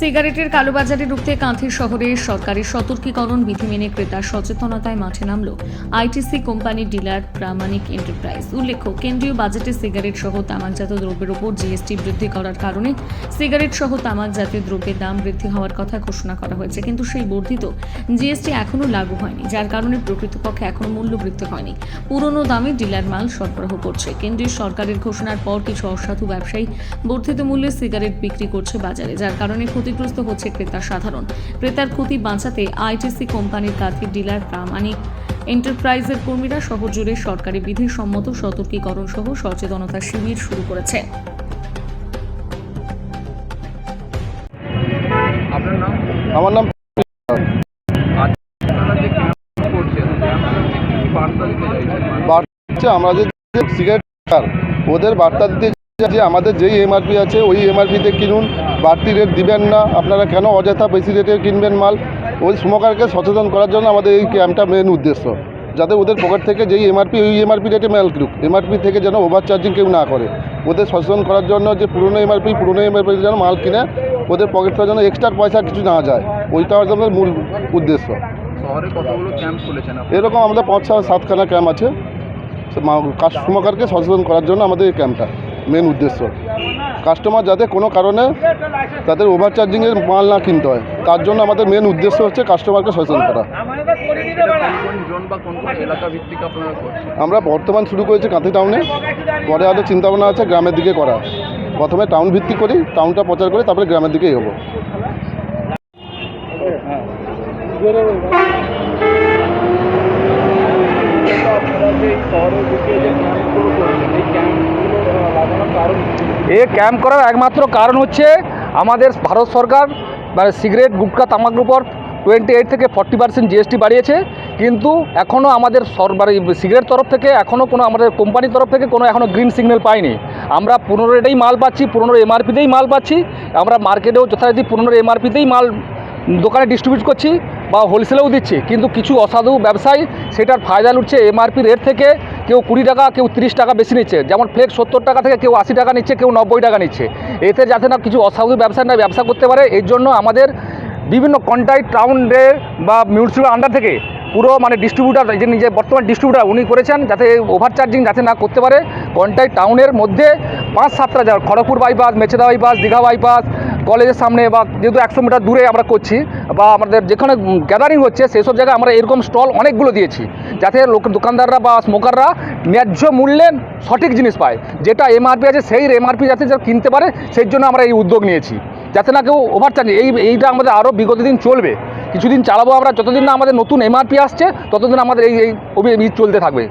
সিগারেটের কালোবাজারে রুখতে কাঁথি শহরে সরকারি সতর্কীকরণ বিধি মেনে ক্রেতার সচেতনতায় মাঠে নামল আইটিসি কোম্পানির ডিলার প্রামাণিক এন্টারপ্রাইজ। উল্লেখ্য, কেন্দ্রীয় বাজেটে সিগারেট সহ তামাকজাত দ্রব্যের উপর জিএসটি বৃদ্ধি করার কারণে সিগারেট সহ তামাক জাতীয় দ্রব্যের দাম বৃদ্ধি হওয়ার কথা ঘোষণা করা হয়েছে, কিন্তু সেই বর্ধিত জিএসটি এখনও লাগু হয়নি, যার কারণে প্রকৃতপক্ষে এখনও মূল্য বৃদ্ধি হয়নি। পুরনো দামে ডিলার মাল সরবরাহ করছে। কেন্দ্রীয় সরকারের ঘোষণার পর কিছু অসাধু ব্যবসায়ী বর্ধিত মূল্যে সিগারেট বিক্রি করছে বাজারে, যার কারণে ক্ষতিগ্রস্ত হচ্ছে ক্রেতা সাধারণ। ক্রেতার ক্ষতি বাঁচাতে আইটিসি কোম্পানির কাঁথির ডিলার প্রামাণিক এন্টারপ্রাইজের কর্মীরা শহর জুড়ে সরকারি বিধিসম্মত সতর্কীকরণ সহ সচেতনতা শিবির শুরু করেছে। আমার নাম আমরা যে সিগারেট ওদের বার্তা দিতে যে আমাদের যেই এমআরপি আছে ওই এমআরপিতে কিনুন, বাড়তি রেট দিবেন না, আপনারা কেন অযথা বেশি রেটে কিনবেন মাল। ওই স্মোকারকে সচেতন করার জন্য আমাদের এই ক্যাম্পটা মেন উদ্দেশ্য, যাতে ওদের পকেট থেকে যেই এমআরপি ওই এমআরপি রেটে মাল কিনুক, এমআরপি থেকে যেন ওভার চার্জিং কেউ না করে। ওদের সচেতন করার জন্য যে পুরনো এমআরপি যেন মাল কিনে ওদের পকেট থেকে যেন এক্সট্রা পয়সা কিছু না যায়, ওইটা আমাদের মূল উদ্দেশ্য। শহরে কতগুলো ক্যাম্প খুলেছেন? এরকম আমাদের 5-7খানা ক্যাম্প আছে। কাস্টমারকে সচেতন করার জন্য আমাদের এই ক্যাম্পটা মেন উদ্দেশ্য। কাস্টমার যাতে কোনো কারণে তাদের ওভার চার্জিংয়ের মাল না কিনতে হয়, তার জন্য আমাদের মেন উদ্দেশ্য হচ্ছে কাস্টমারকে সচেতন করা। আমরা বর্তমান শুরু করেছি কাঁথি টাউনে, পরে আরও চিন্তাভাবনা আছে গ্রামের দিকে করা। প্রথমে টাউন ভিত্তিক করি, টাউনটা প্রচার করে তারপরে গ্রামের দিকে এগোবো। এই ক্যাম্প করার একমাত্র কারণ হচ্ছে আমাদের ভারত সরকার মানে সিগারেট, গুটখা, তামাকের উপর 28 থেকে 40% জিএসটি বাড়িয়েছে, কিন্তু এখনও আমাদের সিগারেট তরফ থেকে এখনও কোনো আমাদের কোম্পানির তরফ থেকে কোনো এখনও গ্রিন সিগন্যাল পাইনি। আমরা 15 রেটেই মাল পাচ্ছি, 15 এমআরপিতেই মাল পাচ্ছি। আমরা মার্কেটেও যথারীতি 15 এমআরপিতেই মাল দোকানে ডিস্ট্রিবিউট করছি বা হোলসেলেও দিচ্ছি, কিন্তু কিছু অসাধু ব্যবসায়ী সেটার ফায়দা লুটছে। এমআরপি রেট থেকে কেউ 20 টাকা, কেউ 30 টাকা বেশি নিচ্ছে। যেমন ফ্লেক্স 70 টাকা থেকে কেউ 80 টাকা নিচ্ছে, কেউ 90 টাকা নিচ্ছে। এতে যাতে না কিছু অসাধু ব্যবসায়ীরা ব্যবসা করতে পারে, এর জন্য আমাদের বিভিন্ন কন্টাক্ট টাউনের বা মিউনিসিপ্যাল আন্ডার থেকে পুরো মানে ডিস্ট্রিবিউটার, যে নিজে বর্তমান ডিস্ট্রিবিউটার উনি করেছেন যাতে ওভার চার্জিং যাতে না করতে পারে। কন্টাক্ট টাউনের মধ্যে 5-7টা জায়গা, Kharagpur bypass, Mecheda bypass, Digha bypass, কলেজের সামনে বা যেহেতু 100 মিটার দূরে আমরা করছি বা আমাদের যেখানে গ্যাদারিং হচ্ছে সেই সব জায়গায় আমরা এরকম স্টল অনেকগুলো দিয়েছি, যাতে দোকানদাররা বা স্মোকাররা ন্যায্য মূল্যে সঠিক জিনিস পায়। যেটা এমআরপি আছে সেই এমআরপি যাতে কিনতে পারে, সেই জন্য আমরা এই উদ্যোগ নিয়েছি, যাতে না কেউ ওভার চার্জিং। এইটা আমাদের আরও বিগত দিন চলবে, কিছুদিন চালাবো আমরা, যতদিন না আমাদের নতুন এমআরপি আসছে ততদিন আমাদের এই অভিযান চলতে থাকবে।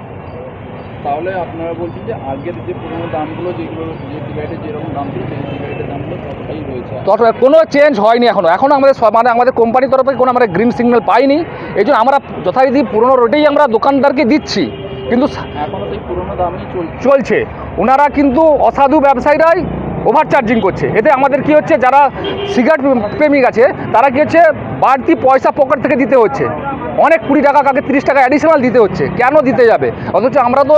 তাহলে আপনারা বলছেন যে আগের যে পুরোনো দামগুলো যেগুলো যে সিগারেটের যেরকম দাম ছিল সেই সিগারেটের দামগুলো ততটাই রয়েছে, কোনো চেঞ্জ হয়নি এখনও আমাদের কোম্পানির তরফ থেকে কোনো আমরা গ্রিন সিগন্যাল পাইনি। এই জন্য আমরা যথারীতি পুরোনো রেটেই আমরা দোকানদারকে দিচ্ছি, কিন্তু এখনও সেই পুরোনো দামই চলছে। ওনারা কিন্তু অসাধু ব্যবসায়ীরাই ওভার চার্জিং করছে। এতে আমাদের কি হচ্ছে, যারা সিগারেট প্রেমিক আছে তারা কি হচ্ছে বাড়তি পয়সা পকেট থেকে দিতে হচ্ছে, অনেক 20 টাকা, কাকে 30 টাকা অ্যাডিশনাল দিতে হচ্ছে। কেন দিতে যাবে? অথচ আমরা তো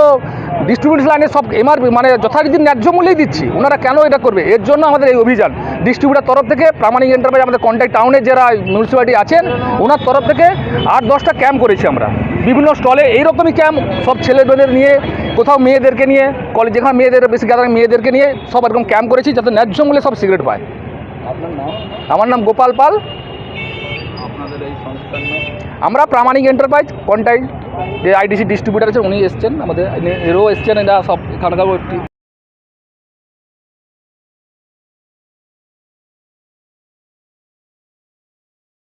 ডিস্ট্রিবিউশন লাইনে সব এমআরপি মানে যথারীতি ন্যায্য মূল্যেই দিচ্ছি, ওনারা কেন এটা করবে? এর জন্য আমাদের এই অভিযান ডিস্ট্রিবিউটার তরফ থেকে প্রামাণিক এন্টারপ্রাইজ, আমাদের কন্ট্যাক্ট টাউনে যারা মিউনিসিপ্যালিটি আছেন ওনার তরফ থেকে 8-10টা ক্যাম্প করেছি আমরা বিভিন্ন স্টলে। এইরকমই ক্যাম্প সব ছেলেমেয়েদের নিয়ে, কোথাও মেয়েদেরকে নিয়ে, কলেজ যেখানে মেয়েদের বেশি গ্যাদারিং মেয়েদেরকে নিয়ে সব এরকম ক্যাম্প করেছি, যাতে ন্যায্য মূল্যে সব সিগারেট পায়। আপনার নাম? আমার নাম গোপাল পাল। আপনাদের এই সংস্থার নাম? আমরা প্রামাণিক এন্টারপ্রাইজ কন্টাক্ট যে আইটিসি ডিস্ট্রিবিউটার আছে উনি এসছেন, আমাদের এরও এসছেন, এরা সব এখানকার